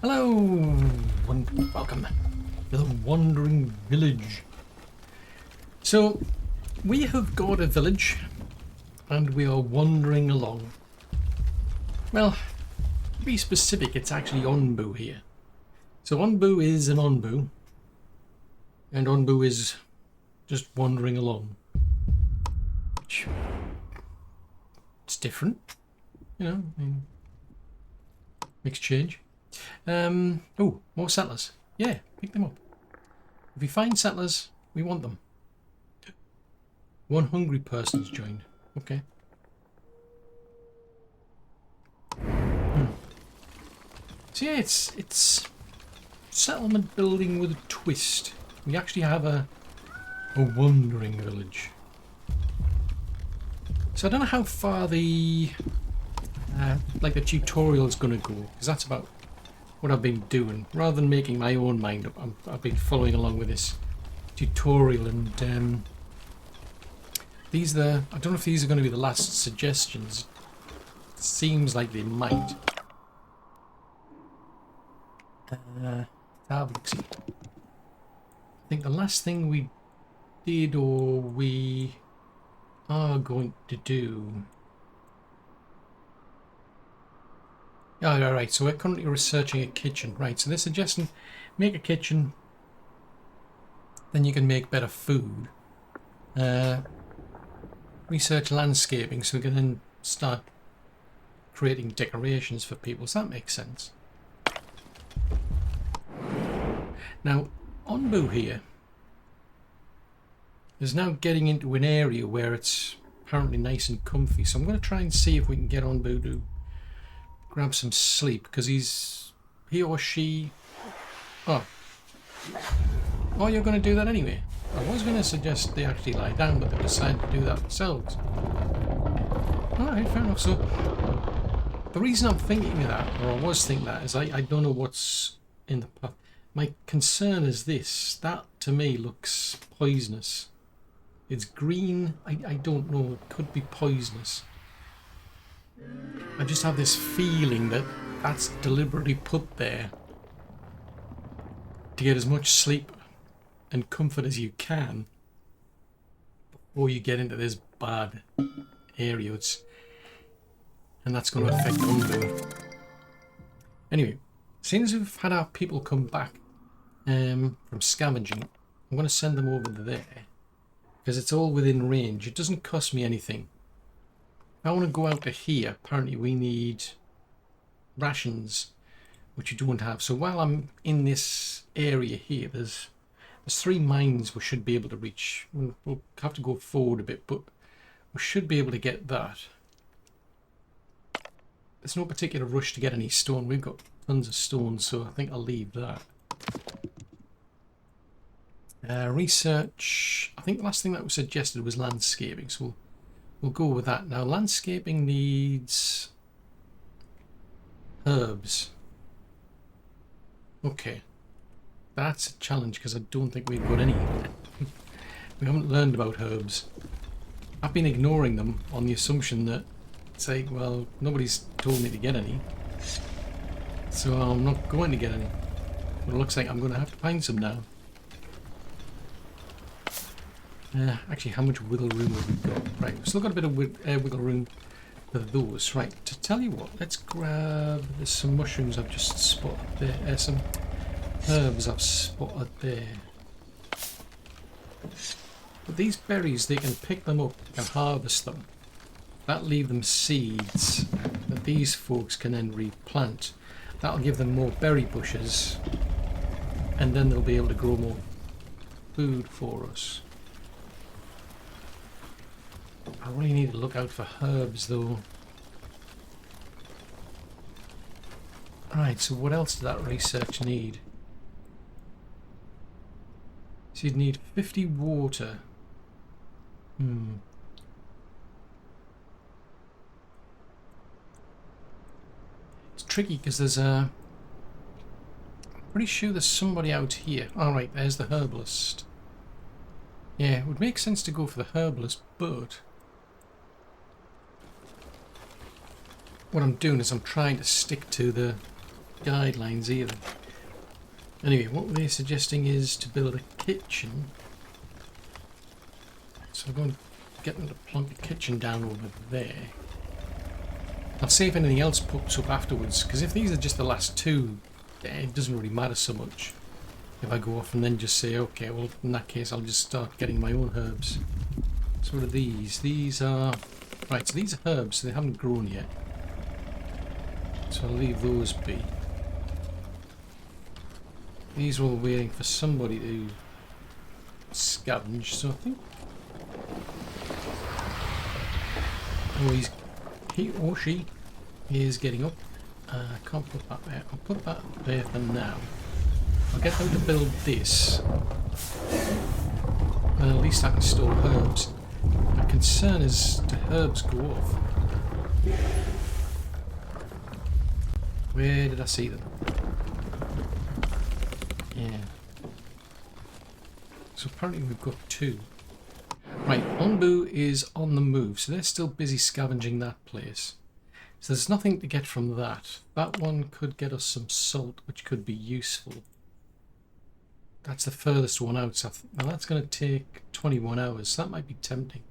Hello and welcome to the Wandering Village. So we have got a village and we are wandering along. Well, to be specific, it's actually Onbu here. So Onbu is an Onbu and Onbu is just wandering along. It's different, you know, I mean, mixed change. Oh, more settlers. Yeah, pick them up. If we find settlers, we want them. One hungry person's joined. Okay. So yeah, it's settlement building with a twist. We actually have a wandering village. So I don't know how far the the tutorial is going to go, because that's about what I've been doing. Rather than making my own mind up, I've been following along with this tutorial, and these I don't know if these are going to be the last suggestions. It seems like they might. Have a look-see. I think the last thing we did, or we are going to do. Oh, right, so we're currently researching a kitchen. Right, so they're suggesting make a kitchen, then you can make better food. Research landscaping, so we can then start creating decorations for people. So that makes sense. Now, Onbu here is now getting into an area where it's apparently nice and comfy. So I'm going to try and see if we can get Onbu to grab some sleep, because he or she. Oh, you're going to do that anyway. I was going to suggest they actually lie down, but they decided to do that themselves. Alright, fair enough. So the reason I'm thinking of that, or I was thinking that, is I don't know what's in the path. My concern is this. That to me looks poisonous. It's green. I don't know. It could be poisonous. I just have this feeling that that's deliberately put there to get as much sleep and comfort as you can before you get into this bad area. And that's going to affect Onbu. Anyway, since we've had our people come back from scavenging, I'm going to send them over there because it's all within range. It doesn't cost me anything. If I want to go out to here, apparently we need rations, which you don't have. So while I'm in this area here, there's 3 mines we should be able to reach. We'll have to go forward a bit, but we should be able to get that. There's no particular rush to get any stone. We've got tons of stone, so I think I'll leave that. Research. I think the last thing that was suggested was landscaping, so we'll go with that. Now, landscaping needs herbs. Okay. That's a challenge because I don't think we've got any. We haven't learned about herbs. I've been ignoring them on the assumption that, say, well, nobody's told me to get any. So I'm not going to get any. But it looks like I'm going to have to find some now. Actually, how much wiggle room have we got? Right, we've still got a bit of wiggle room for those. Right, to tell you what, let's grab... There's some mushrooms I've just spotted there. Some herbs I've spotted there. But these berries, they can pick them up and harvest them. That'll leave them seeds that these folks can then replant. That'll give them more berry bushes, and then they'll be able to grow more food for us. I really need to look out for herbs though. Right, so what else does that research need? So you'd need 50 water. It's tricky because there's a... I'm pretty sure there's somebody out here. Alright, there's the herbalist. Yeah, it would make sense to go for the herbalist, but what I'm doing is I'm trying to stick to the guidelines either. Anyway, what they're suggesting is to build a kitchen. So we're going to get them to plonk a kitchen down over there. I'll see if anything else pops up afterwards, because if these are just the last two, it doesn't really matter so much. If I go off and then just say, okay, well in that case I'll just start getting my own herbs. So what are these? These are... Right, so these are herbs, so they haven't grown yet. So I'll leave those be. These are all waiting for somebody to scavenge, so I think... Oh, he or she is getting up. I can't put that there. I'll put that there for now. I'll get them to build this. And at least I can store herbs. My concern is, do herbs go off? Where did I see them? Yeah. So apparently we've got two. Right, Onbu is on the move, so they're still busy scavenging that place. So there's nothing to get from that. That one could get us some salt, which could be useful. That's the furthest one out, so now that's going to take 21 hours, so that might be tempting.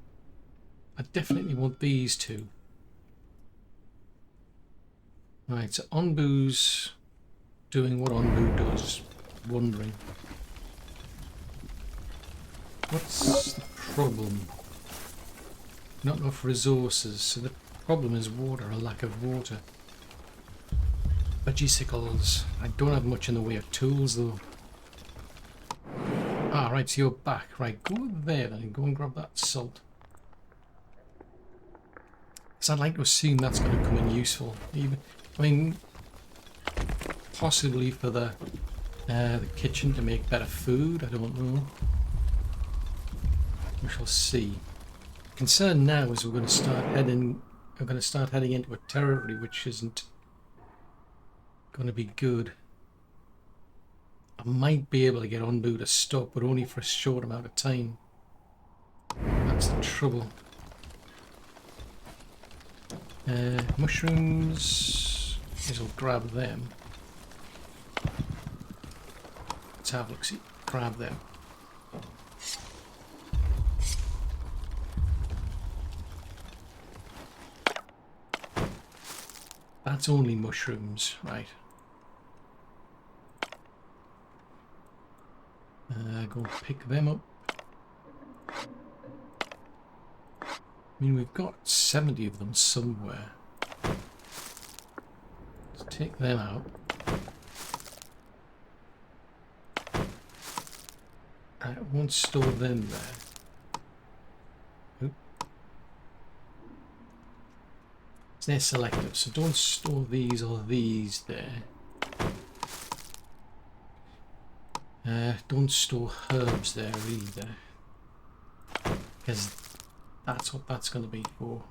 I definitely want these two. Right, so Onbu's doing what Onbu does, wandering. What's the problem? Not enough resources, so the problem is water, a lack of water. G.SKILLs. I don't have much in the way of tools though. Ah, right, so you're back. Right, go there then and go and grab that salt. Because I'd like to assume that's going to come in useful. Even, I mean, possibly for the kitchen to make better food, I don't know. We shall see. Concern now is we're going to start heading into a territory which isn't going to be good. I might be able to get Onbu to stop, but only for a short amount of time. That's the trouble. Mushrooms. Guess I'll grab them. Let's have a look. See, grab them. That's only mushrooms, right? Go pick them up. I mean, we've got 70 of them somewhere. Let's take them out. I won't store them there. Oop. They're selective, so don't store these or these there. Don't store herbs there either, because that's what that's going to be for.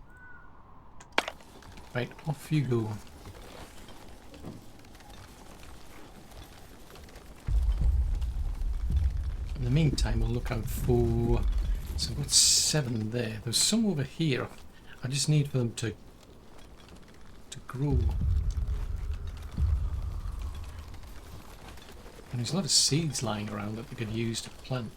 Right, off you go. In the meantime, we'll look out for... So I've got 7 there. There's some over here. I just need for them to grow. And there's a lot of seeds lying around that we could use to plant.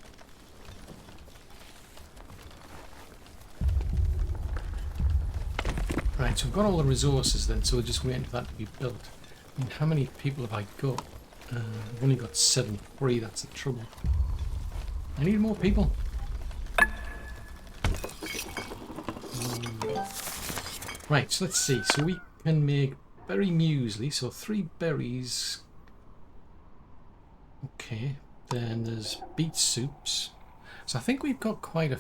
Right, so we've got all the resources then, so we're just waiting for that to be built. I mean, how many people have I got? I've only got 7 free, that's the trouble. I need more people. Right, so let's see. So we can make berry muesli, so 3 berries. Okay, then there's beet soups. So I think we've got quite a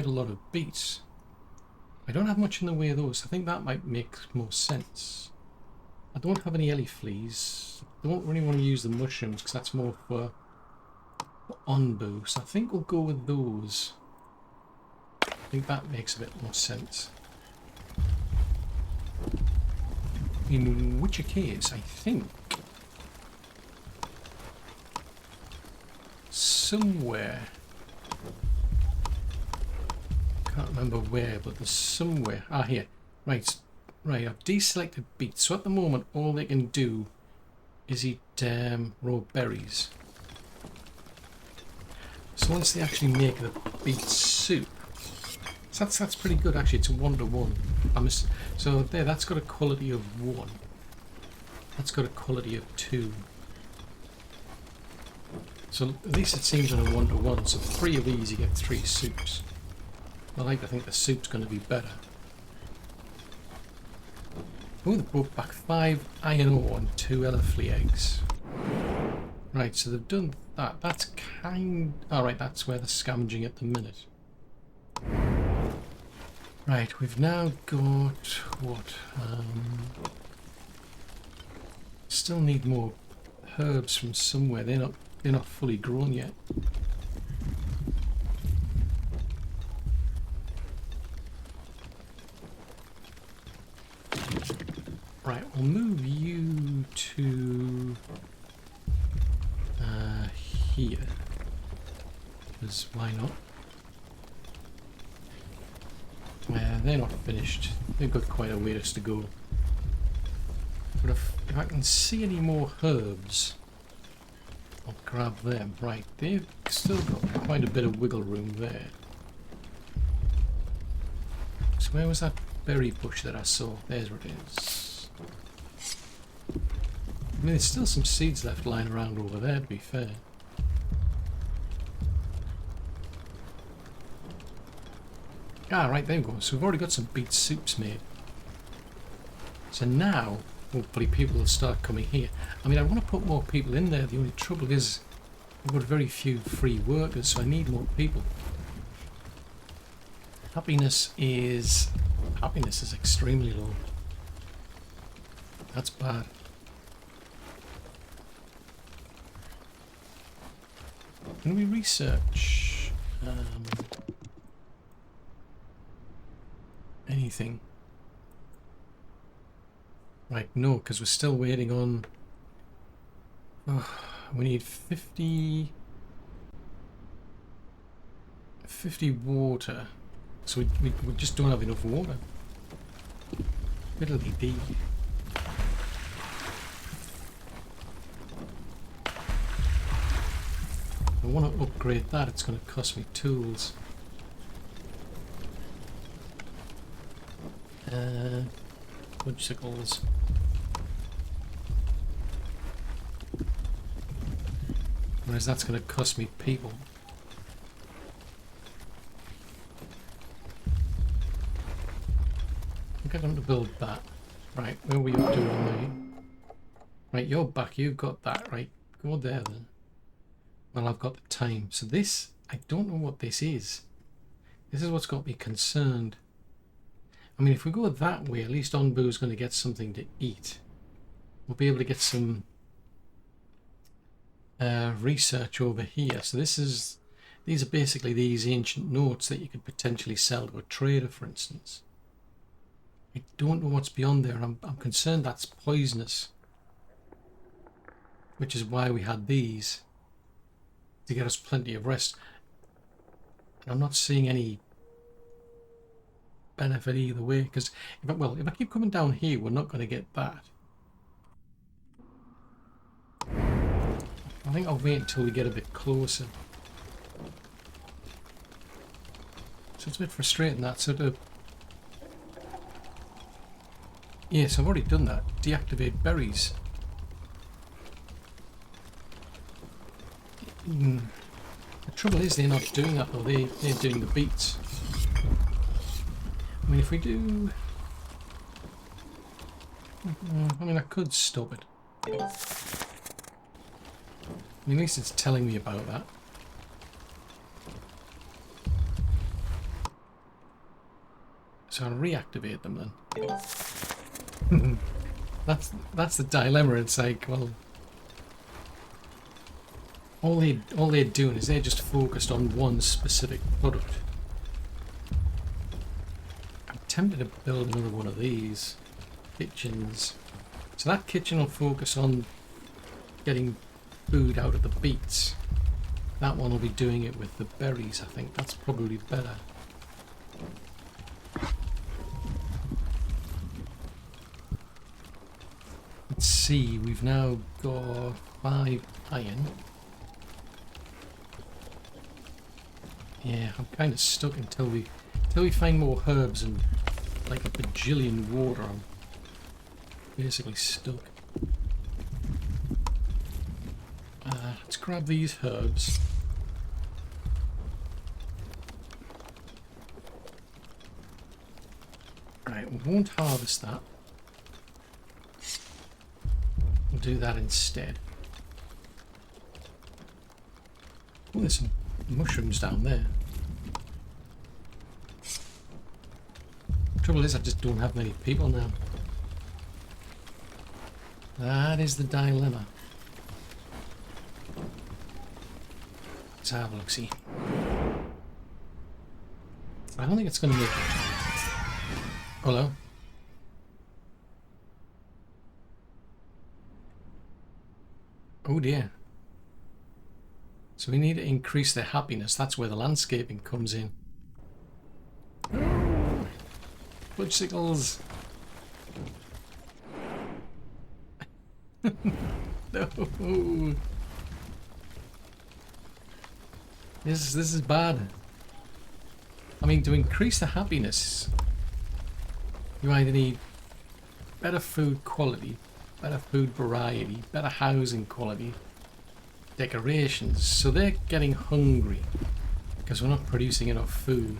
lot of beets. I don't have much in the way of those. I think that might make more sense. I don't have any ellie fleas. I don't really want to use the mushrooms because that's more for Onbu. So I think we'll go with those. I think that makes a bit more sense. In which case, I think somewhere, can't remember where, but there's somewhere. Ah, here. Right, I've deselected beets. So at the moment, all they can do is eat raw berries. So once they actually make the beet soup, so that's pretty good actually. It's a 1-to-1. So there, that's got a quality of 1. That's got a quality of 2. So at least it seems on a 1-to-1. So 3 of these you get 3 soups. I like to think the soup's going to be better. Oh, they brought back 5 iron ore and 2 elefly eggs. Right, so they've done that. That's alright, that's where they're scavenging at the minute. Right, we've now got what? Still need more herbs from somewhere. They're not fully grown yet. Right, we'll move you to here, because why not? They're not finished. They've got quite a ways to go. But if I can see any more herbs, I'll grab them. Right, they've still got quite a bit of wiggle room there. So where was that berry bush that I saw? There's where it is. I mean, there's still some seeds left lying around over there, to be fair. Ah, right, there we go. So we've already got some beet soups made. So now, hopefully people will start coming here. I mean, I want to put more people in there. The only trouble is I've got very few free workers, so I need more people. Happiness is extremely low. That's bad. Can we research anything? Right, no, because we're still waiting on... Oh, we need 50 water. So we just don't have enough water. Fiddly dee. I want to upgrade that. It's going to cost me tools. Woodsickles. Whereas that's going to cost me people. I'll get them to build that. Right, where were you up to on me? Right, you're back. You've got that. Right, go there then. Well, I've got the time. So this, I don't know what this is. This is what's got me concerned. I mean, if we go that way, at least Onbu's going to get something to eat. We'll be able to get some research over here. So these are basically these ancient notes that you could potentially sell to a trader, for instance. I don't know what's beyond there. I'm concerned that's poisonous, which is why we had these, to get us plenty of rest. And I'm not seeing any benefit either way, because if I keep coming down here, we're not going to get that. I think I'll wait until we get a bit closer. So it's a bit frustrating, that sort of... Yes, I've already done that. Deactivate berries. The trouble is they're not doing that though, they're doing the beats. I mean, if we do... I mean, I could stop it. I mean, at least it's telling me about that. So I'll reactivate them then. That's the dilemma. It's like, well, all they're doing is they're just focused on one specific product. I'm tempted to build another one of these kitchens. So that kitchen will focus on getting food out of the beets. That one will be doing it with the berries. I think that's probably better. Let's see we've now got 5 iron. Yeah, I'm kind of stuck until we find more herbs and like a bajillion water. I'm basically stuck. Let's grab these herbs. Right, we won't harvest that. We'll do that instead. Oh, there's some mushrooms down there. Trouble is, I just don't have many people now. That is the dilemma. Let's have a look-see. I don't think it's going to make it. Hello? Oh dear. So we need to increase their happiness. That's where the landscaping comes in. Oh, fudgesicles. No. This is bad. I mean, to increase the happiness, you either need better food quality, better food variety, better housing quality, decorations. So they're getting hungry because we're not producing enough food.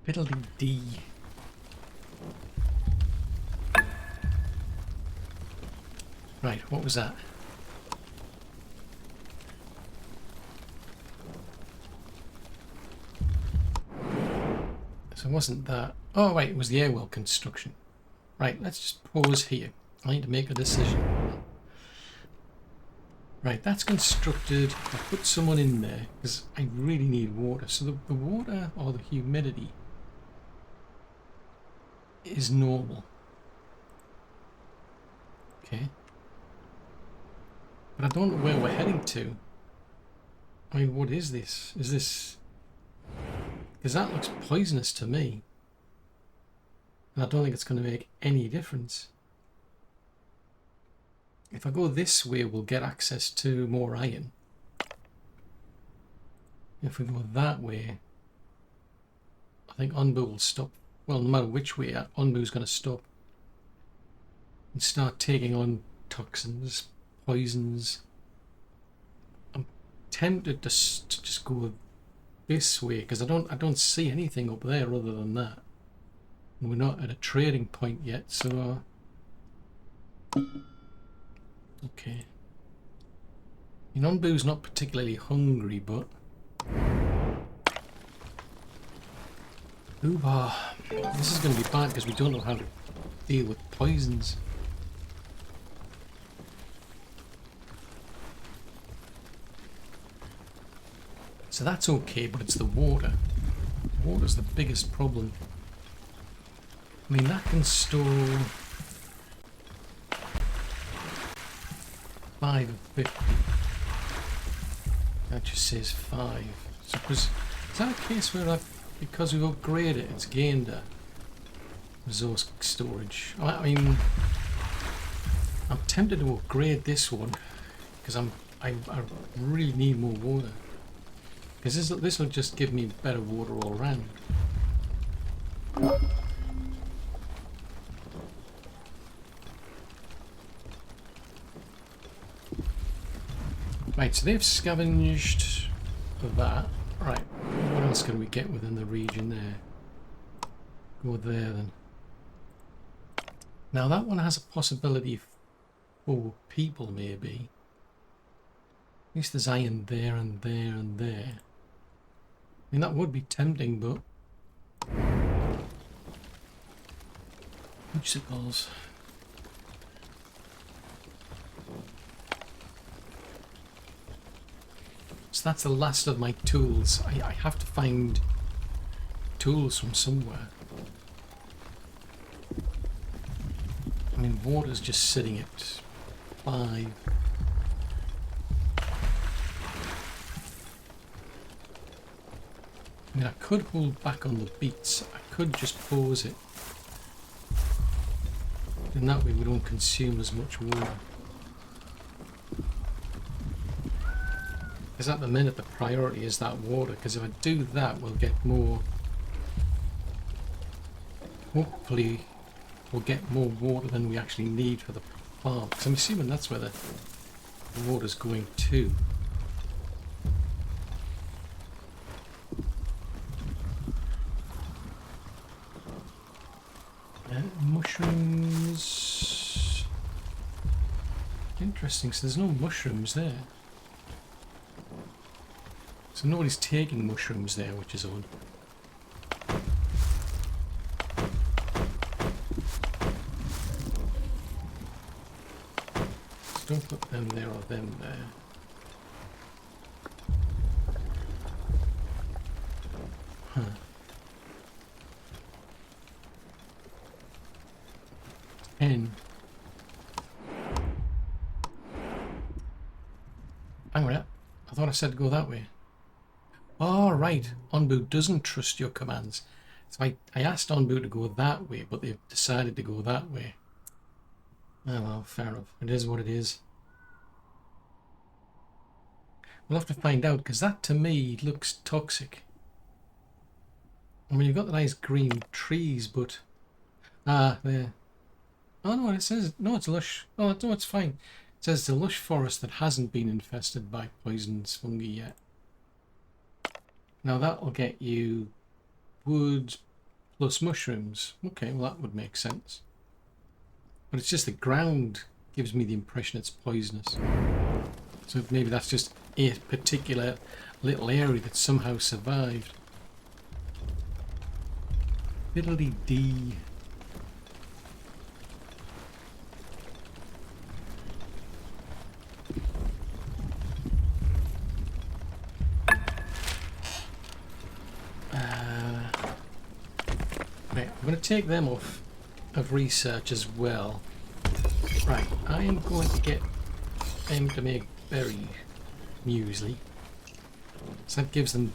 Fiddly-dee. Right, what was that? So it wasn't that. Oh wait, it was the airwell construction. Right, let's just pause here. I need to make a decision. Right, that's constructed. I'll put someone in there because I really need water. So the water or the humidity is normal. Okay. But I don't know where we're heading to. I mean, what is this? Is this... Because that looks poisonous to me. And I don't think it's going to make any difference. If I go this way, we'll get access to more iron. If we go that way, I think Onbu will stop. Well, no matter which way, Onbu's going to stop and start taking on toxins, poisons. I'm tempted to just go this way because I don't see anything up there other than that. And we're not at a trading point yet, so okay. Onbu's not particularly hungry, but this is going to be bad because we don't know how to deal with poisons. So that's okay, but it's the water. Water's the biggest problem. I mean, that can store 5 of 50. That just says 5. So is that a case where because we've upgraded it, it's gained a resource storage? I mean, I'm tempted to upgrade this one because I really need more water. Because this will just give me better water all around. Right, so they've scavenged for that. Right, what else can we get within the region there? Go there then. Now that one has a possibility for people maybe. At least there's iron there and there and there. I mean, that would be tempting, but fudgesicles. So that's the last of my tools. I have to find tools from somewhere. I mean, water's just sitting at 5. I mean, I could hold back on the beats. I could just pause it. And that way we don't consume as much water. Because at the minute the priority is that water, because if I do that we'll get more, hopefully we'll get more water than we actually need for the farm. Because I'm assuming that's where the water's going to. Mushrooms. Interesting, so there's no mushrooms there. So nobody's taking mushrooms there, which is odd. So don't put them there or them there. Huh. Hang on a minute. I thought I said go that way. Oh, right. Onbu doesn't trust your commands. So I asked Onbu to go that way, but they've decided to go that way. Oh well, fair enough. It is what it is. We'll have to find out, because that to me looks toxic. I mean, you've got the nice green trees, but... Ah, there. Oh no, it says... No, it's lush. Oh, no, it's fine. It says it's a lush forest that hasn't been infested by poisonous fungi yet. Now that'll get you wood plus mushrooms. Okay, well that would make sense. But it's just the ground gives me the impression it's poisonous. So maybe that's just a particular little area that somehow survived. Fiddly-dee. Right, I'm going to take them off of research as well. Right, I am going to get them to make berry muesli. So that gives them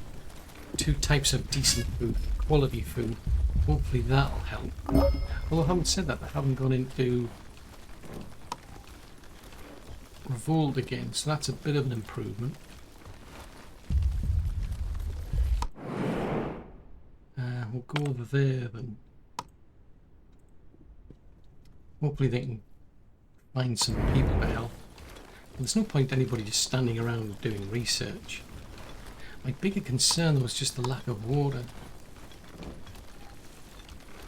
2 types of decent food, quality food. Hopefully that'll help. Although I haven't said that, I haven't gone into revolt again, so that's a bit of an improvement. We'll go over there then. Hopefully they can find some people to help. There's no point anybody just standing around doing research. My bigger concern was just the lack of water.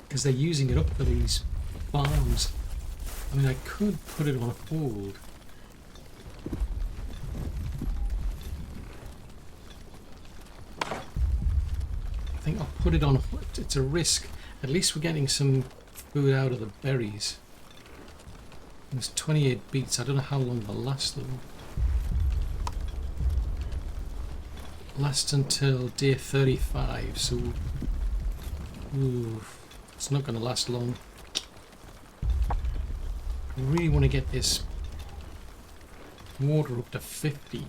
Because they're using it up for these farms. I mean, I could put it on hold. I think I'll put it on. It's a risk. At least we're getting some food out of the berries. There's 28 beats. I don't know how long they'll last though. Lasts until day 35, so it's not going to last long. I really want to get this water up to 50.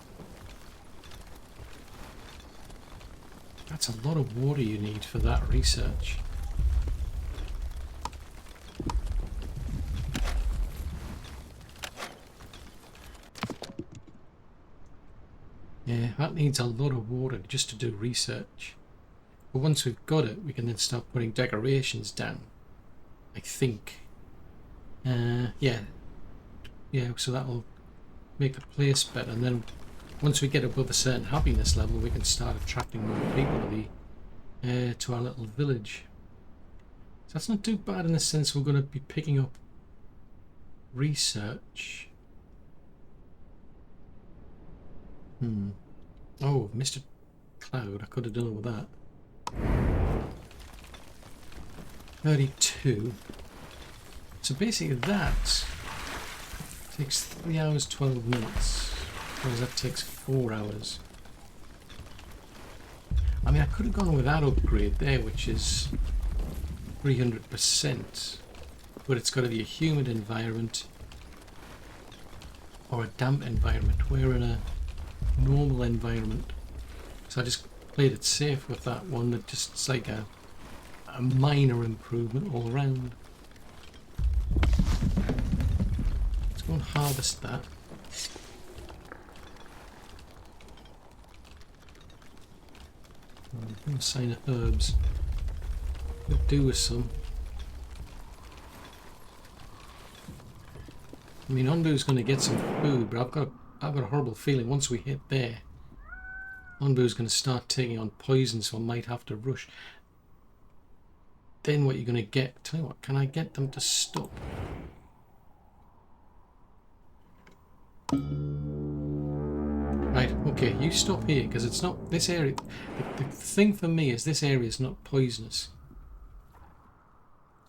That's a lot of water you need for that research. Yeah, that needs a lot of water just to do research. But once we've got it, we can then start putting decorations down. I think. Yeah, so that'll make the place better. And then once we get above a certain happiness level, we can start attracting more people to our little village. So that's not too bad in the sense we're going to be picking up research. Oh, Mr. Cloud, I could have done it with that. 32. So basically that takes 3 hours 12 minutes, whereas that takes 4 hours. I mean, I could have gone with that upgrade there, which is 300%, but it's got to be a humid environment or a damp environment. We're in a normal environment, so I just played it safe with that one. That just it's like a minor improvement all around. Let's go and harvest that. No sign of herbs. Could do with some. I mean, Onbu's going to get some food, but I've got a horrible feeling once we hit there, Onbu's going to start taking on poison, so I might have to rush. Then what you're going to get? Tell you what, can I get them to stop? Right, okay, you stop here, because it's not this area. The thing for me is this area is not poisonous.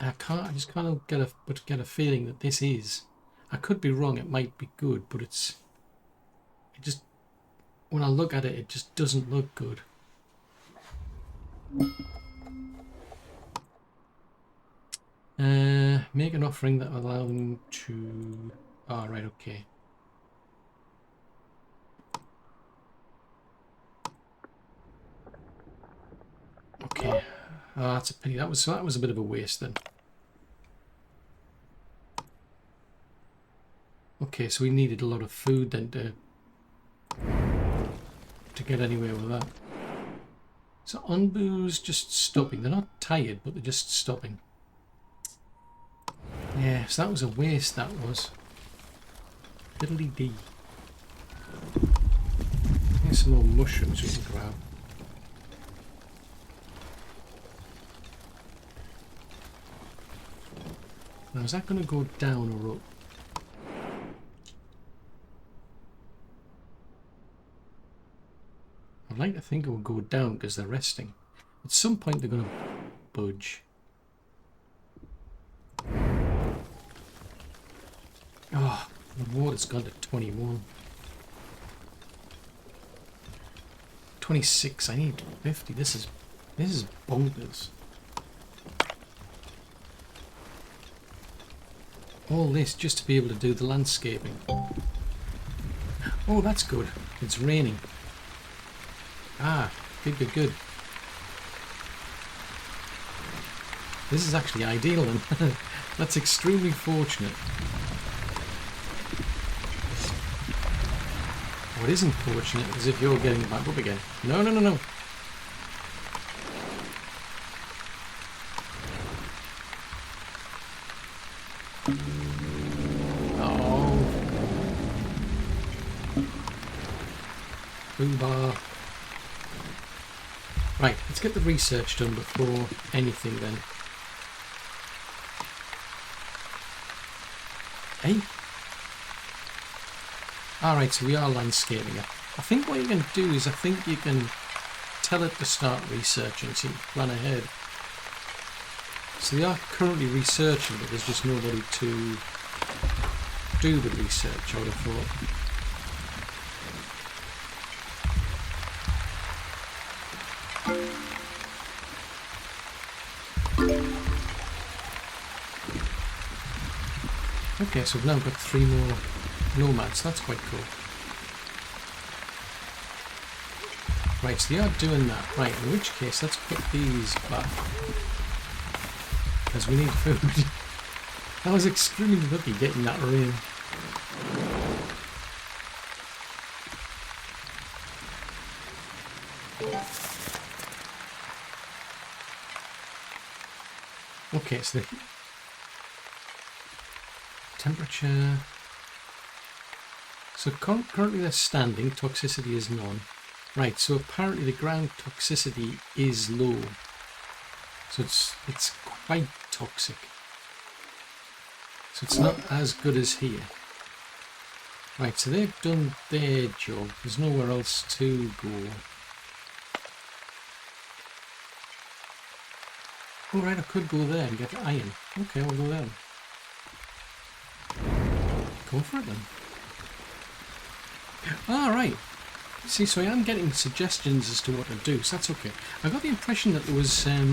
I just can't get a feeling that this is. I could be wrong, it might be good, but it just, when I look at it, it just doesn't look good. Make an offering that will allow them to... Oh, right, okay. Okay. Oh, that's a pity. That was a bit of a waste then. Okay, so we needed a lot of food then to get anywhere with that. So Onbu's just stopping. They're not tired, but they're just stopping. Yeah, so that was a waste, that was. Diddly-dee. Here's some more mushrooms we can grab. Now, is that going to go down or up? I'd like to think it will go down because they're resting. At some point they're going to budge. Oh, the water's gone to 21. 26, I need 50. This is bonkers. All this just to be able to do the landscaping. Oh, that's good. It's raining. Ah, good, good, good. This is actually ideal then. That's extremely fortunate. What is unfortunate is if you're getting back up again. No, no, no, no. Oh. Boobar. Right, let's get the research done before anything then. Hey? Alright, so we are landscaping it. I think what you can do is, I think you can tell it to start researching, so you can plan ahead. So they are currently researching, but there's just nobody to do the research, I would have thought. Okay, so we've now got 3 more nomads. That's quite cool. Right, so they are doing that. Right, in which case, let's put these back. Because we need food. I was extremely lucky getting that rain. Okay, so the temperature. So currently they're standing, toxicity is none. Right, so apparently the ground toxicity is low. So it's quite toxic. So it's not as good as here. Right, so they've done their job. There's nowhere else to go. Alright, I could go there and get the iron. Okay, we'll go there. Go for it then. Alright. See, so I am getting suggestions as to what to do, so that's okay. I got the impression that there was, that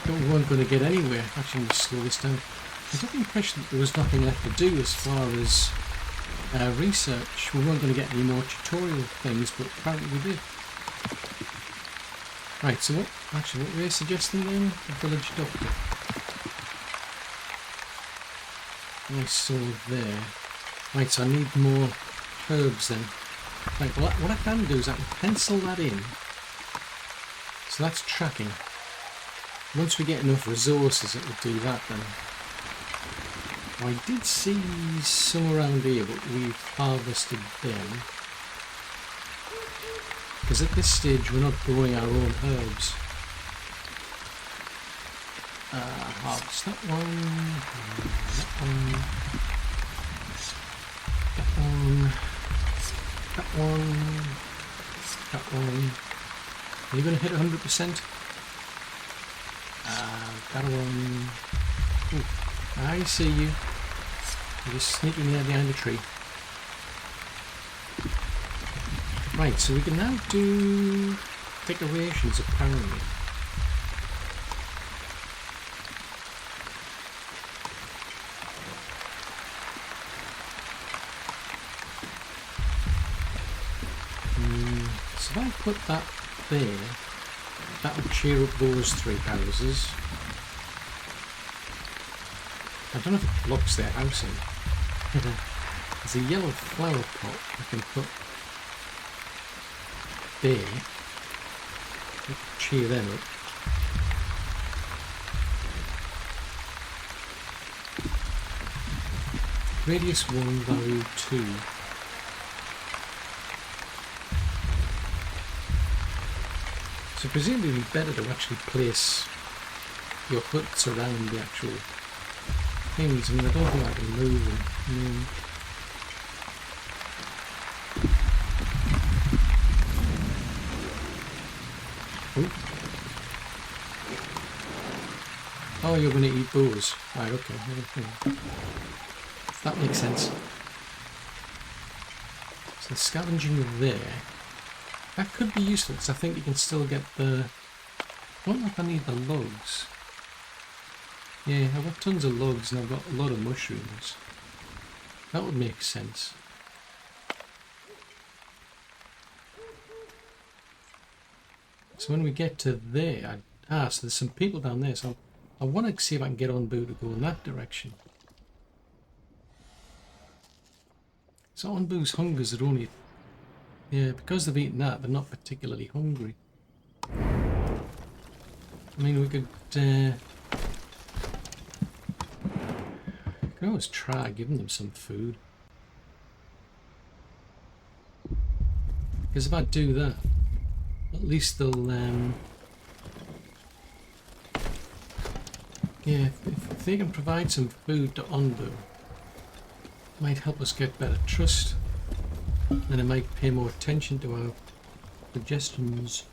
we weren't going to get anywhere. Actually, let me slow this down. I got the impression that there was nothing left to do as far as research. We weren't going to get any more tutorial things, but apparently we did. Right, so what we're suggesting then? The village doctor. I saw there. Right, so I need more herbs then. Right, well, what I can do is I can pencil that in. So that's tracking. Once we get enough resources, it will do that then. I did see some around here, but we've harvested them. Because at this stage we're not growing our own herbs. Harvest that one, that one, that one, that one, that one. Are you going to hit 100%? That one. Ooh, I see you. You're just sneaking there behind the tree. Right, so we can now do decorations apparently. So if I put that there, that would cheer up those 3 houses. I don't know if it blocks their house in. There's a yellow flower pot I can put there. Cheer them up. Radius 1, value 2. So presumably it'd be better to actually place your huts around the actual things. I mean, I don't think I can move them. Oh, you're going to eat boars. Right, okay. That makes sense. So the scavenging there. That could be useful because I think you can still get the... I don't know if I need the logs. Yeah, I've got tons of logs and I've got a lot of mushrooms. That would make sense. So when we get to there... so there's some people down there, so I want to see if I can get on Boo to go in that direction. So on Boo's hungers are only... Yeah, because they've eaten that, they're not particularly hungry. I mean, we could always try giving them some food. Because if I do that, at least they'll... yeah, if they can provide some food to Onbu, it might help us get better trust. And it might pay more attention to our suggestions.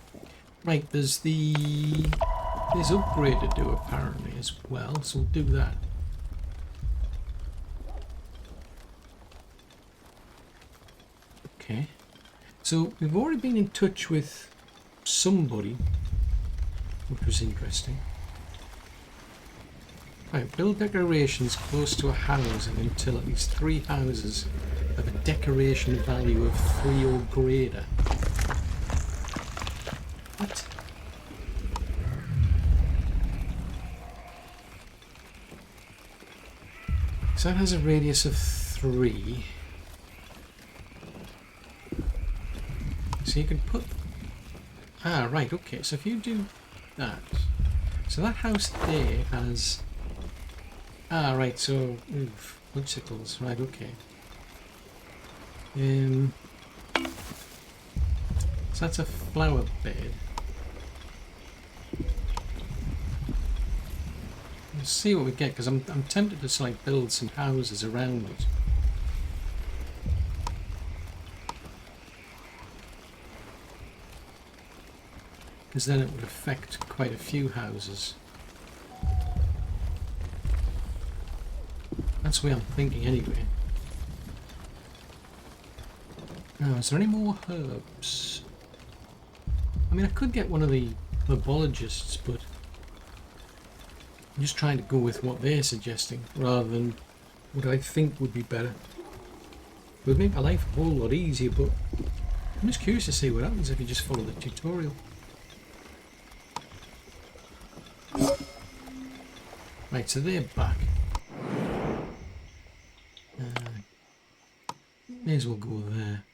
Right, there's upgrade to do apparently as well, so we'll do that. Okay, so we've already been in touch with somebody, which was interesting. Right, build decorations close to a housing until at least 3 houses have a decoration value of 3 or greater. What? So that has a radius of 3. So you can put... Ah, right, okay. So if you do that... So that house there has... Ah, right, so... Oof, bicycles. Right, okay. So that's a flower bed. Let's see what we get, because I'm tempted to like build some houses around it. Because then it would affect quite a few houses. That's the way I'm thinking anyway. Now, is there any more herbs? I mean, I could get one of the herbologists, but I'm just trying to go with what they're suggesting rather than what I think would be better. It would make my life a whole lot easier, but I'm just curious to see what happens if you just follow the tutorial. Right, so they're back. May as well go there.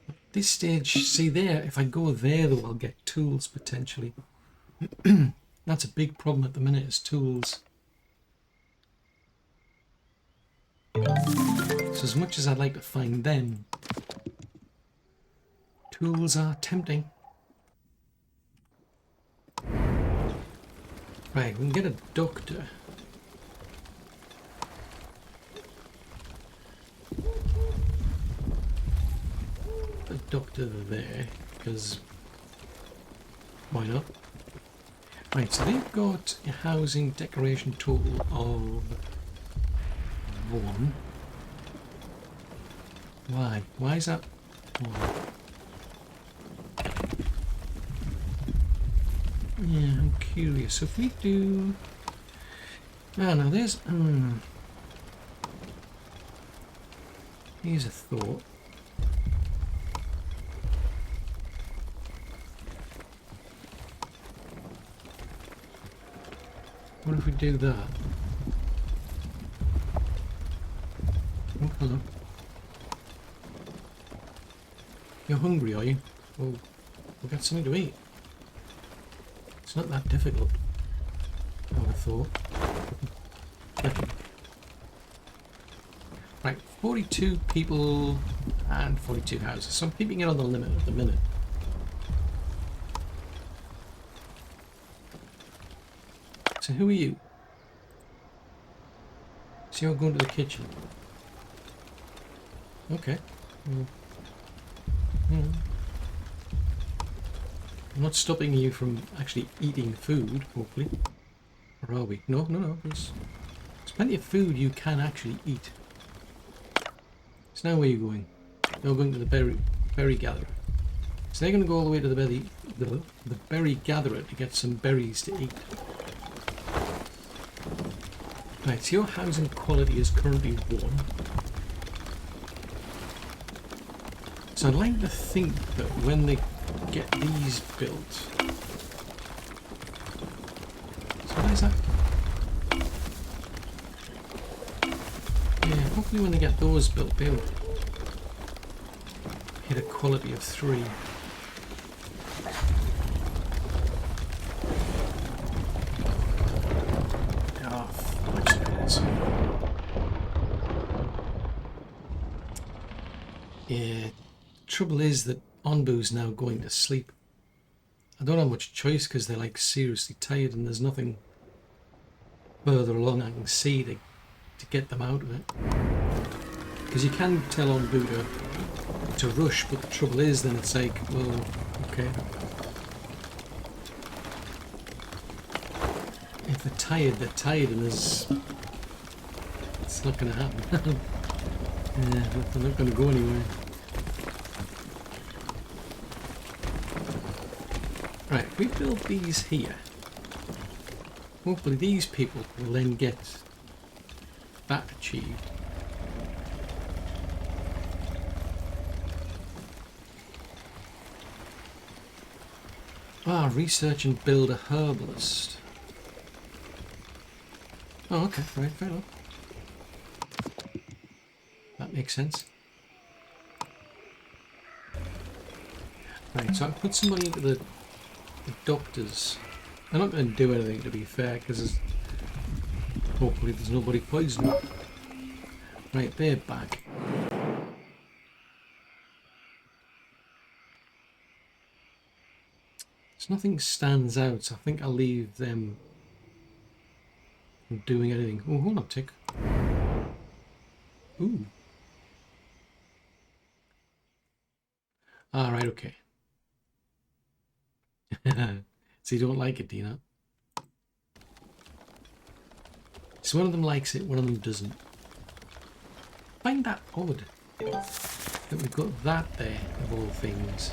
At this stage, see there, if I go there though, I'll get tools potentially. That's a big problem at the minute, is tools. So as much as I'd like to find them, tools are tempting. Right, we can get a doctor. A doctor there, because why not? Right, so they've got a housing decoration total of 1. Why? Why is that 1? Yeah, I'm curious. So if we do... Oh no, there's... Here's a thought. What if we do that? Oh, hello. You're hungry, are you? Well, we've got something to eat. It's not that difficult, I would have thought. Right, 42 people and 42 houses. So I'm keeping it on the limit at the minute. So who are you? So you're going to the kitchen. Okay. I'm not stopping you from actually eating food, hopefully. Or are we? No. There's plenty of food you can actually eat. So now where are you going? You're going to the berry gatherer. So they're going to go all the way to the berry gatherer to get some berries to eat. Right, so your housing quality is currently 1. So I'd like to think that when they get these built... So what is that? Yeah, hopefully when they get those built, they'll hit a quality of 3. Yeah, trouble is that Onbu's now going to sleep. I don't have much choice because they're like seriously tired and there's nothing further along I can see to get them out of it. Because you can tell Onbu to rush, but the trouble is then it's like, well, okay. If they're tired and there's... It's not going to happen. Yeah, they're not going to go anywhere. Right, if we build these here, hopefully these people will then get that achieved. Research and build a herbalist. Oh, okay, right, fair enough. That makes sense. Right, so I put somebody into the doctors. I'm not going to do anything, to be fair, because hopefully there's nobody poisoned. Right, they're back. So nothing stands out, so I think I'll leave them from doing anything. Oh, hold on a tick. Ooh. Right, okay. So you don't like it, do you not? So one of them likes it, one of them doesn't. I find that odd that we've got that there, of all things.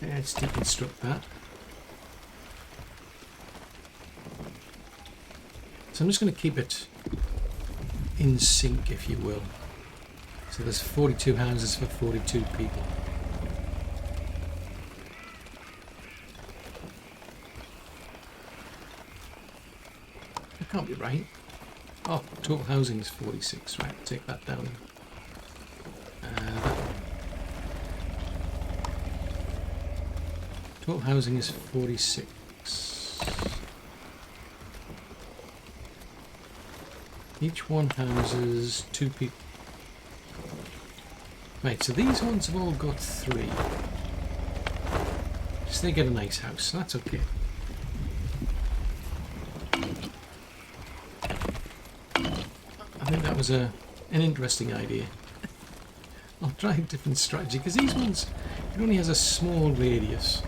Let's deconstruct that. So I'm just going to keep it in sync, if you will. So there's 42 houses for 42 people. That can't be right. Oh, total housing is 46. Right, take that down. That total housing is 46. Each one houses 2 people. Right, so these ones have all got 3. So they get a nice house, so that's okay. I think that was an interesting idea. I'll try a different strategy, because these ones, it only has a small radius.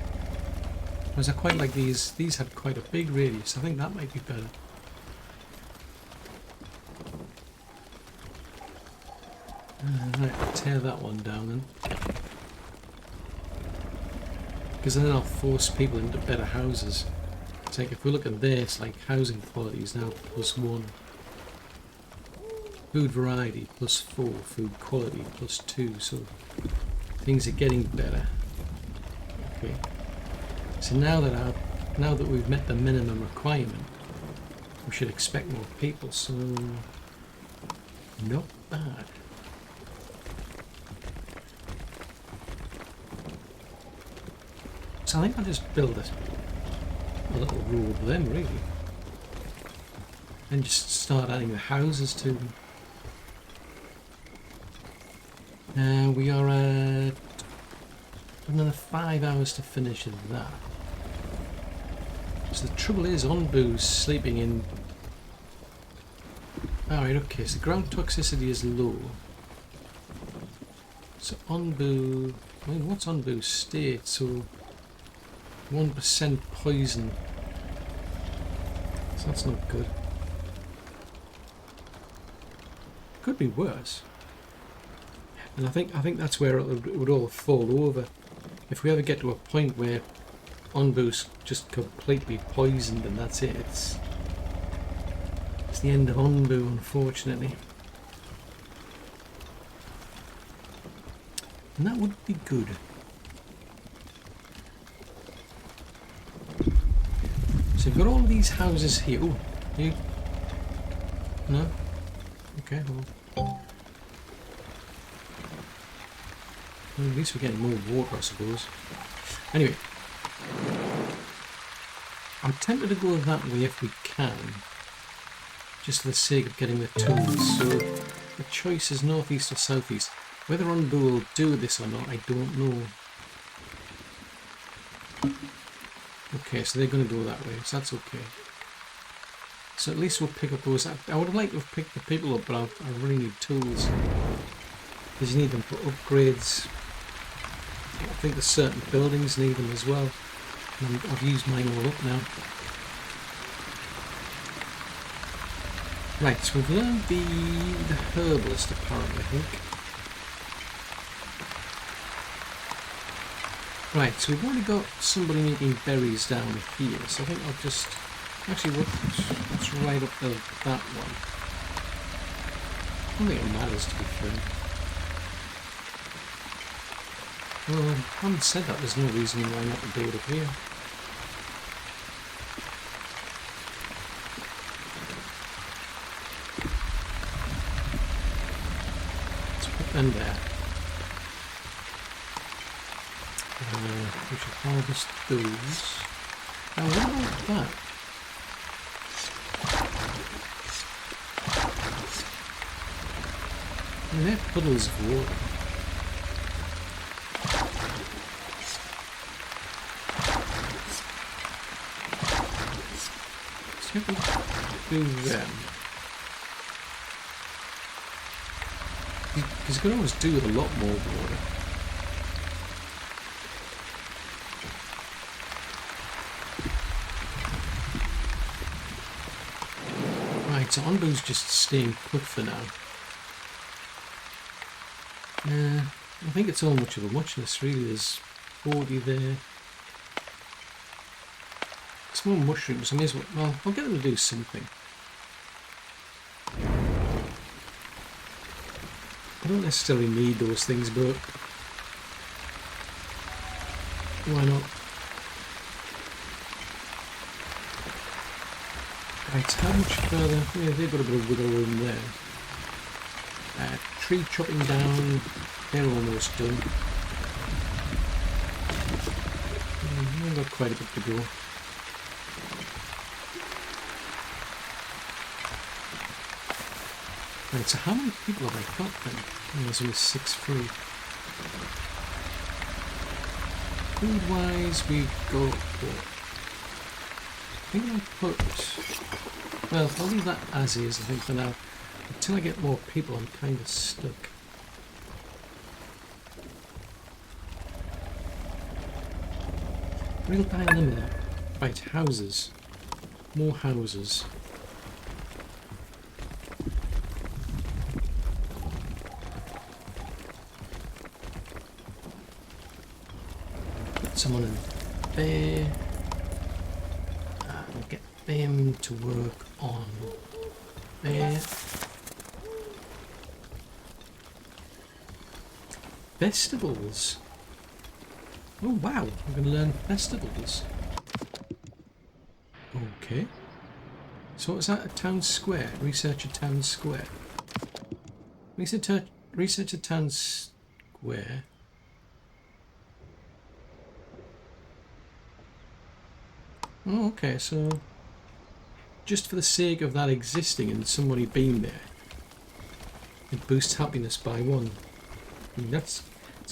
Whereas I quite like these. These had quite a big radius. I think that might be better. Right, I'll tear that one down then. Because then I'll force people into better houses. It's like if we look at this, like housing quality is now +1. Food variety +4. Food quality +2. So things are getting better. Okay. So now that we've met the minimum requirement, we should expect more people. So not bad. So I think I'll just build a little row of them, really. And just start adding the houses to them. We are at another 5 hours to finish that. So the trouble is, Onbu's sleeping in... Alright, okay, so ground toxicity is low. So Onbu... I mean, what's Onbu's state? So 1% poison. So that's not good. Could be worse. And I think that's where it would all fall over. If we ever get to a point where Onbu's just completely poisoned and that's it, it's the end of Onbu, unfortunately. And that would be good. So we've got all these houses here. Oh, you? No? Okay, well, at least we're getting more water, I suppose. Anyway, I'm tempted to go that way if we can, just for the sake of getting the tools. So the choice is northeast or southeast. Whether Onbu will do this or not, I don't know. Okay, so they're going to go that way, so that's okay. So at least we'll pick up those. I would have liked to have picked the people up, but I really need tools. Because you need them for upgrades. I think there's certain buildings need them as well. And I've used mine all up now. Right, so we've learned the herbalist apparently, I think. Right, so we've already got somebody making berries down here, so I think I'll just... Actually, let's right up that one. I don't think it matters, to be fair. Well, having said that, there's no reason why not to do it up here. Let's put them there. We should harvest those. Now, what about that? I mean, they're puddles of water. So if we do them, because you can always do with a lot more water. Right, so Onbu's just staying put for now. I think it's all much of a muchness, really. There's 40 there. It's more mushrooms. I may as well, I'll get them to do something. I don't necessarily need those things, but why not? Right, how much further? Yeah, they've got a bit of wiggle room there. Tree chopping down, they're almost done. We've got quite a bit to go. Right, so how many people have I got then? Oh, there's only 6 free. Food-wise, we got what? I think I put... Well, I'll leave that as is, I think, for now. Until I get more people, I'm kind of stuck. Real dilemma. Right, houses. More houses. Put someone in there. And get them to work on there. Festivals. Oh wow, I'm going to learn festivals. Okay. So what's that? A town square? Research a town square. Research a town square. Oh, okay, so just for the sake of that existing and somebody being there, it boosts happiness by 1. I mean, it's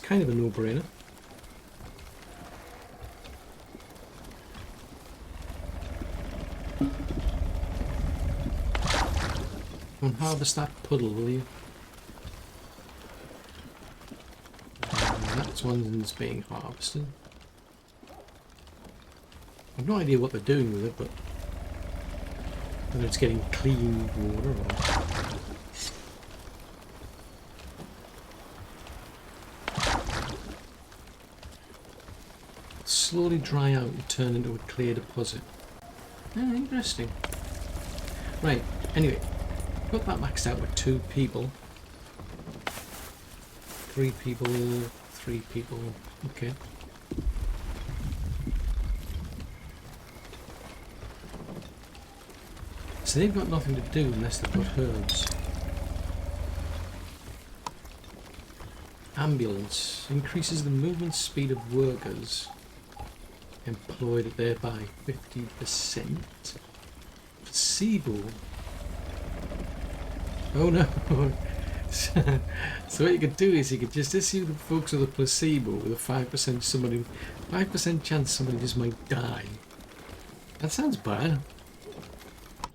kind of a no-brainer. And harvest that puddle, will you? That's one that's being harvested. I've no idea what they're doing with it, but whether it's getting clean water or... Slowly dry out and turn into a clear deposit. Ah, interesting. Right, anyway, got that maxed out with 2 people. 3 people, 3 people, okay. So they've got nothing to do unless they've got herbs. Ambulance increases the movement speed of workers employed thereby 50%. Placebo. Oh no. So what you could do is you could just issue the folks with a placebo with a 5% chance somebody just might die. That sounds bad.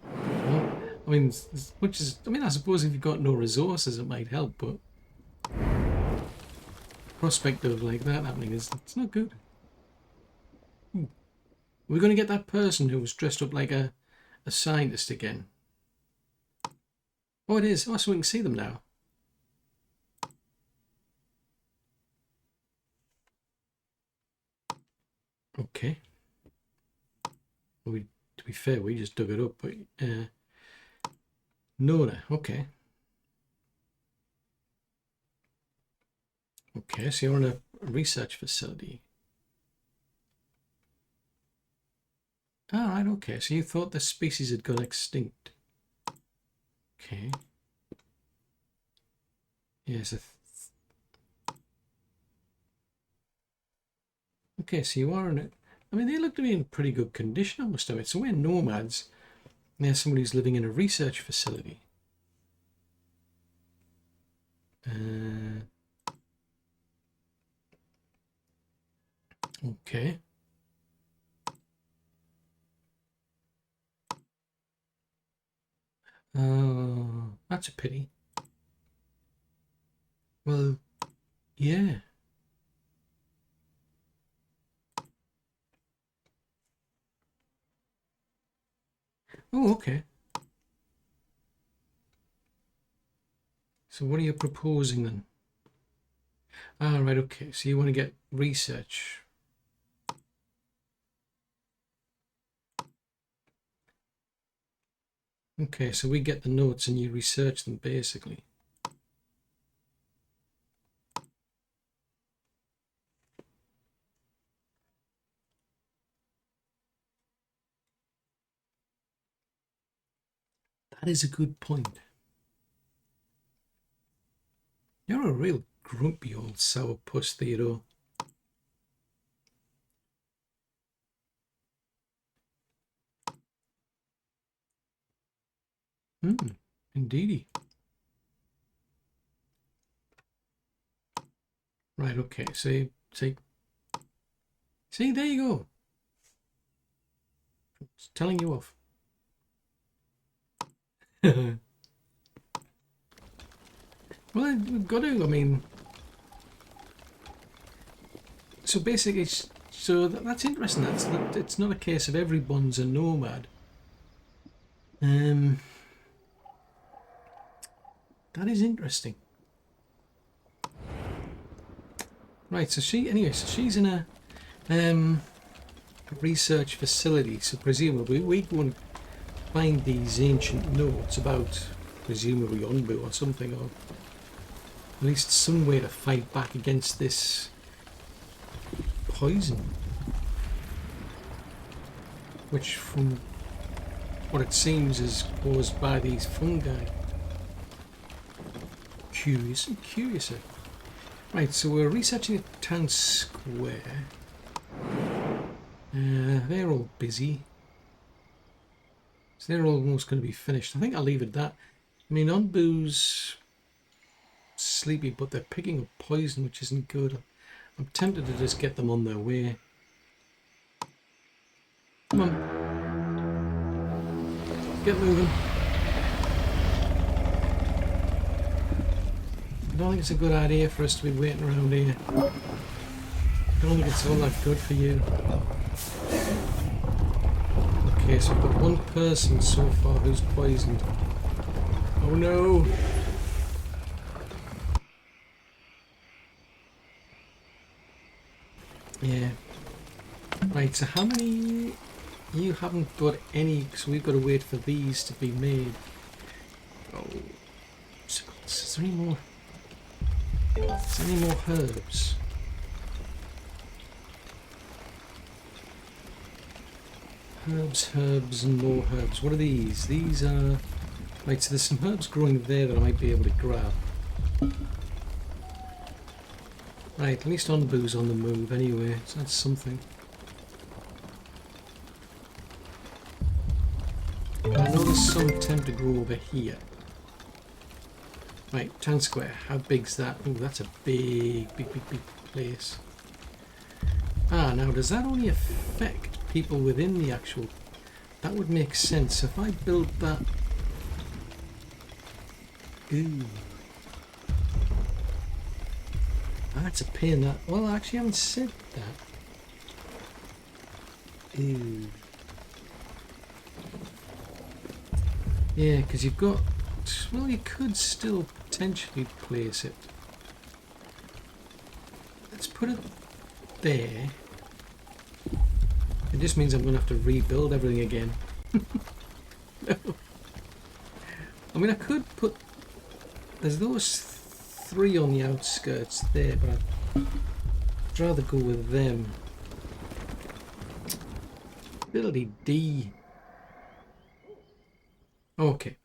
Well, I mean, as much as I suppose if you've got no resources it might help, but prospect of like that happening it's not good. We're going to get that person who was dressed up like a scientist again. Oh, it is. Oh, so we can see them now. Okay. Well, to be fair, we just dug it up, but Nona. Okay. Okay, so you're on a research facility. All right. Okay, so you thought the species had gone extinct. Okay. Yes. Okay, so you are in it. I mean, they look to be in pretty good condition, I must admit. So we're nomads. There's somebody who's living in a research facility. Okay. That's a pity. Well, yeah. Oh, okay. So what are you proposing then? Ah, right, okay. So you want to get research. Okay, so we get the notes and you research them basically. That is a good point. You're a real grumpy old sourpuss, Theodore. Indeedy. Right, okay, see, there you go. It's telling you off. Well, we've got to, I mean... So basically, so that's interesting. It's not a case of everyone's a nomad. That is interesting. Right, so she's in a research facility. So presumably we go and find these ancient notes about presumably Onbu or something, or at least some way to fight back against this poison, which from what it seems is caused by these fungi. Curious. Right, so we're researching a town square. They're all busy. So they're almost going to be finished. I think I'll leave it at that. I mean, Onbu's sleepy, but they're picking up poison, which isn't good. I'm tempted to just get them on their way. Come on. Get moving. I don't think it's a good idea for us to be waiting around here. I don't think it's all that good for you. Okay, so we've got one person so far who's poisoned. Oh no! Yeah. Right, so how many... You haven't got any, so we've got to wait for these to be made. Oh. Is there any more? Is there any more herbs? Herbs, and more herbs. What are these? These are... Right, so there's some herbs growing there that I might be able to grab. Right, at least Onbu's on the move anyway, so that's something. I know there's some tend to grow over here. Right, town square, how big's that? Oh, that's a big place. Ah, now does that only affect people within the actual... That would make sense. If I build that... Ooh. That's a pain, that... Well, I actually haven't said that. Ooh. Yeah, because you've got... Well, you could still potentially place it. Let's put it there. It just means I'm going to have to rebuild everything again. No. I mean, I could put... There's those three on the outskirts there, but I'd rather go with them. Ability D. Okay.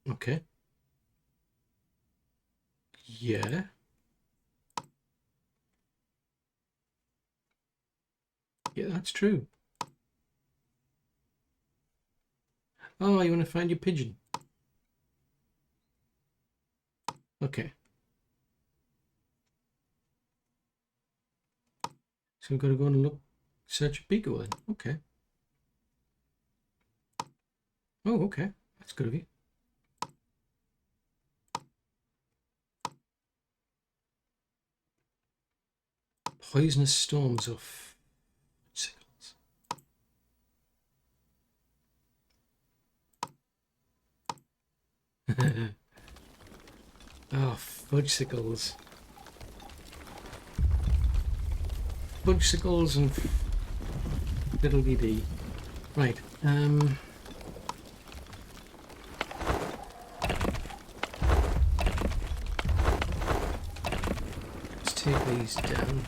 Okay. Yeah. Yeah, that's true. Oh, you want to find your pigeon? Okay. So we've got to go and look, search a Pico then. Okay. Oh, okay. That's good of you. Poisonous storms of sickles. Oh, fudgesicles. Fudgesicles and fiddle-dee-dee. Right, let's take these down.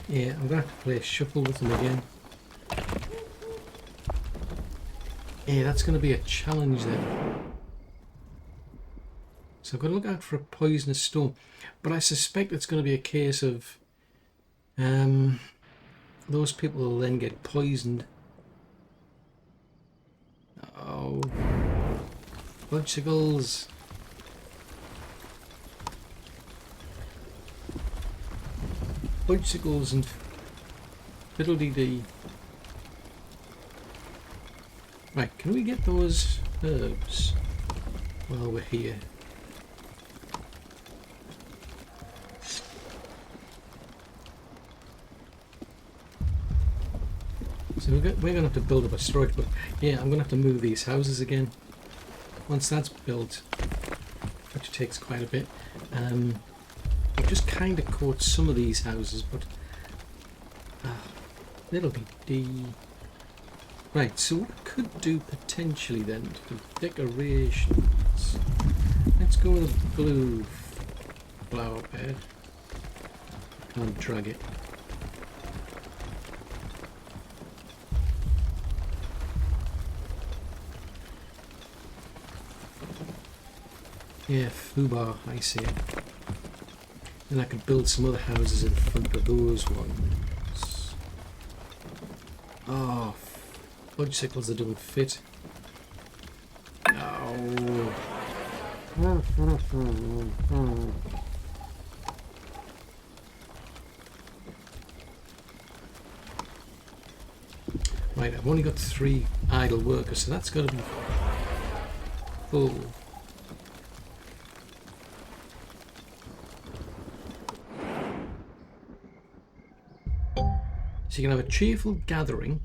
Yeah, I'm going to have to play shuffle with them again. Yeah, that's going to be a challenge then. So I've got to look out for a poisonous storm. But I suspect it's going to be a case of those people will then get poisoned. Oh, fudgesicles. Fudgesicles and fiddle-dee-dee. Right, can we get those herbs while we're here? So we're going to have to build up a storage, but yeah, I'm going to have to move these houses again. Once that's built, which takes quite a bit. I've just kind of caught some of these houses, but it'll be D. Right, so what I could do potentially then for decorations, let's go with a blue flower bed. Can't drag it. Yeah, foobar, I see it. Then I could build some other houses in front of those ones. Oh, fudgesicles that don't fit. No. Right, I've only got 3 idle workers, so that's got to be full. So you can have a cheerful gathering,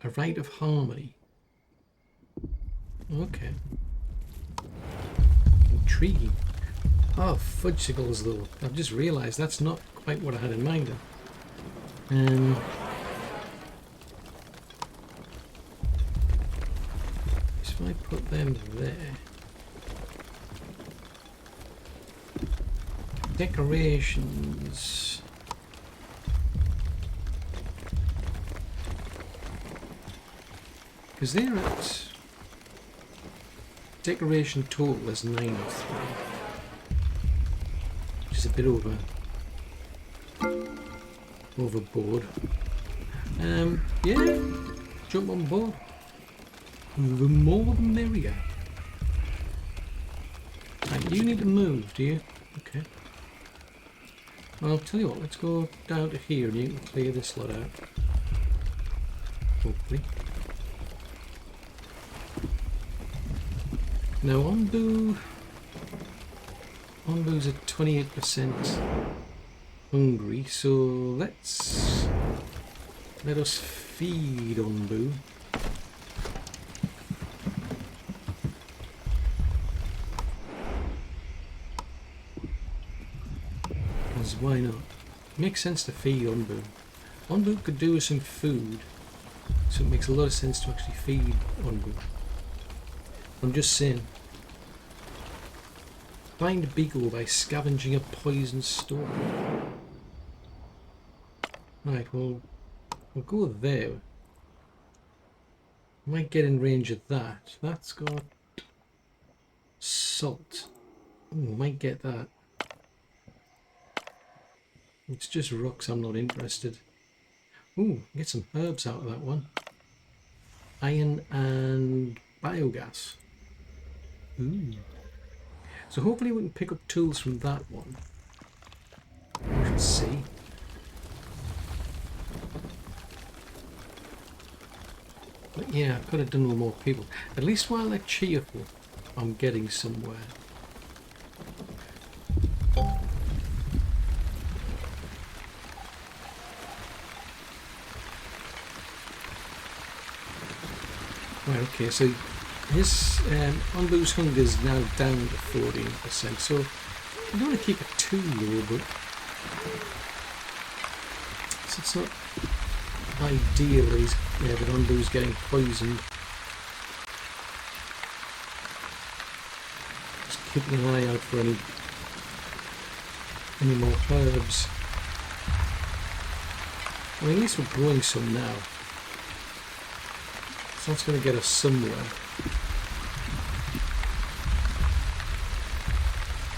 a rite of harmony. Okay. Intriguing. Oh, fudgesicles though. I've just realised that's not quite what I had in mind. So if I put them there. Decorations. Because they're at decoration total is 9 of 3, which is a bit overboard. Yeah, jump on board. The more the merrier. Right, you need to move, do you? Okay. Well, I'll tell you what, let's go down to here and you can clear this lot out. Hopefully. Now Onbu's at 28% hungry, so let us feed Onbu. Because why not? Makes sense to feed Onbu. Onbu could do with some food, so it makes a lot of sense to actually feed Onbu. I'm just saying. Find a beagle by scavenging a poison store. Right, well, we'll go there. Might get in range of that. That's got salt. Ooh, might get that. It's just rocks, I'm not interested. Ooh, get some herbs out of that one. Iron and biogas. Ooh. So hopefully we can pick up tools from that one. We shall see. But yeah, I could have done with more people. At least while they're cheerful, I'm getting somewhere. Right, okay, so his Onbu's hunger is now down to 14%, so I don't want to keep it too low, but so it's not ideal that Onbu's getting poisoned. Just keeping an eye out for any more herbs. I mean, at least we're growing some now. So that's going to get us somewhere.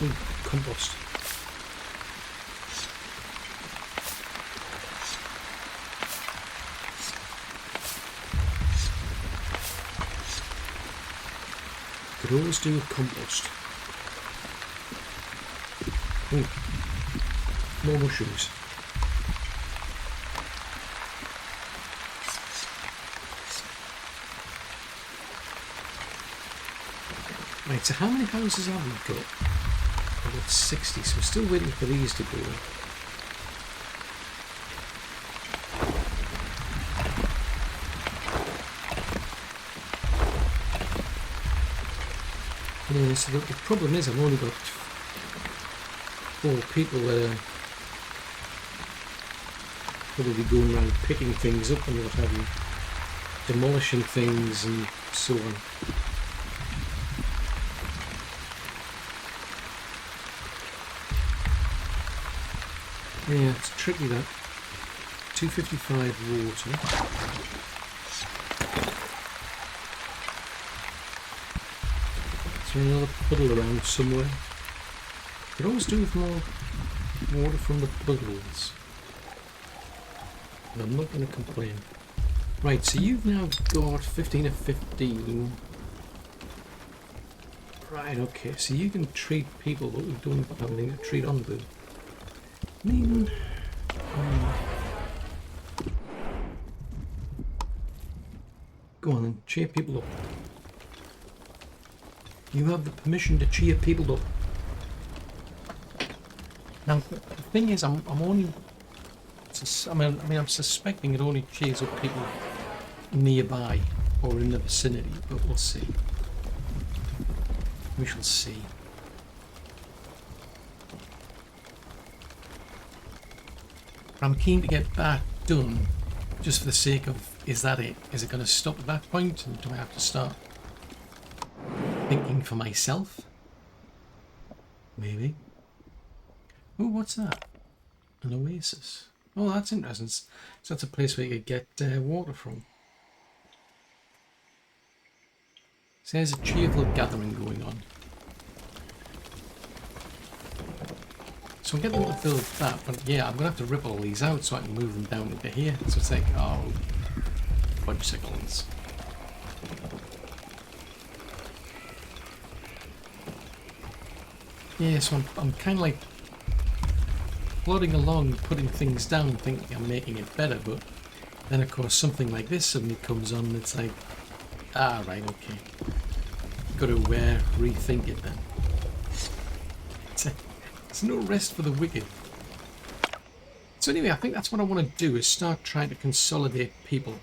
Ooh, compost. Could always do with compost. Ooh, more mushrooms. Right, so how many houses have we got? I've got 60, so we're still waiting for these to go. Yeah, so the problem is I've only got 4 people that are probably going around picking things up and what have you, demolishing things and so on. Yeah, it's tricky that. 255 water. Is there another puddle around somewhere? Could always do with more water from the puddles. But I'm not going to complain. Right, so you've now got 15 of 15. Right, okay, so you can treat people, but we don't have anything to treat on them. I mean, go on then, cheer people up. You have the permission to cheer people up. Now, the thing is, I'm only, I'm suspecting it only cheers up people nearby or in the vicinity, but we'll see. We shall see. I'm keen to get that done, just for the sake of, is that it? Is it going to stop at that point, and do I have to start thinking for myself? Maybe. Oh, what's that? An oasis. Oh, that's interesting. So that's a place where you could get water from. So there's a cheerful gathering going on. So I'll get them to build that, but yeah, I'm going to have to rip all these out so I can move them down into here. So it's like, oh, fudgesicles. Yeah, so I'm kind of like plodding along, putting things down, thinking I'm making it better, but then of course something like this suddenly comes on and it's like, ah, right, okay. Got to rethink it then. There's no rest for the wicked. So anyway, I think that's what I want to do, is start trying to consolidate people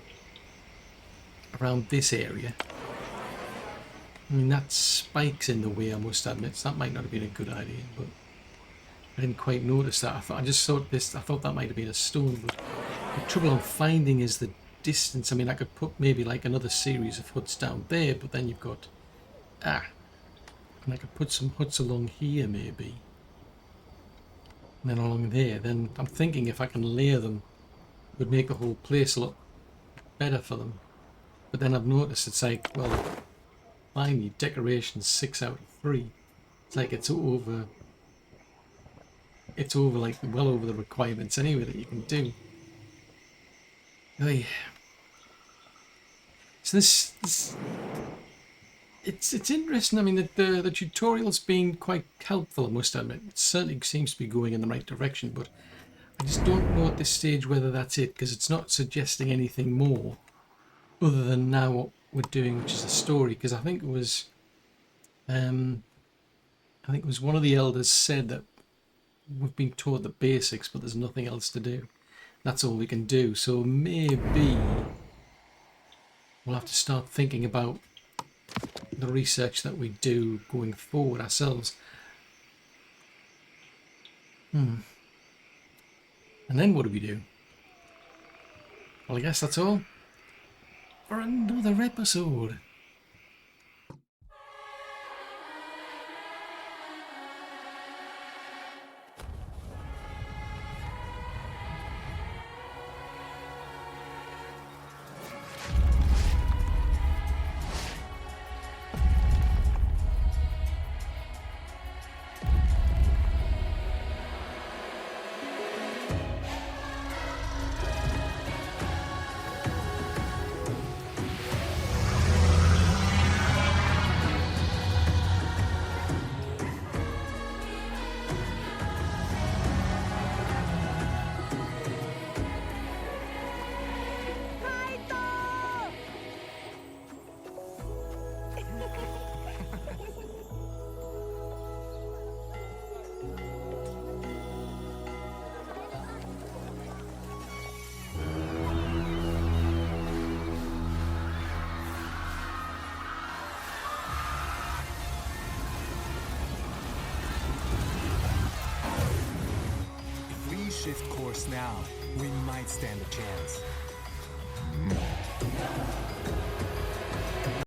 around this area. I mean, that spike's in the way, I must admit, so that might not have been a good idea, but I didn't quite notice that. I thought that might have been a stone, but the trouble I'm finding is the distance. I mean, I could put maybe like another series of huts down there, but then you've got, and I could put some huts along here maybe. And then along there, then I'm thinking if I can layer them, it would make the whole place a lot better for them. But then I've noticed it's like, well, finally, decoration's 6 out of 3. It's like it's over like well over the requirements anyway that you can do. Hey. So this it's interesting. I mean, the tutorial's been quite helpful, I must admit. It certainly seems to be going in the right direction, but I just don't know at this stage whether that's it, because it's not suggesting anything more other than now what we're doing, which is a story. Because I think it was one of the elders said that we've been taught the basics, but there's nothing else to do. That's all we can do. So maybe we'll have to start thinking about the research that we do going forward ourselves. And then what do we do? Well, I guess that's all for another episode. shift course now, we might stand a chance.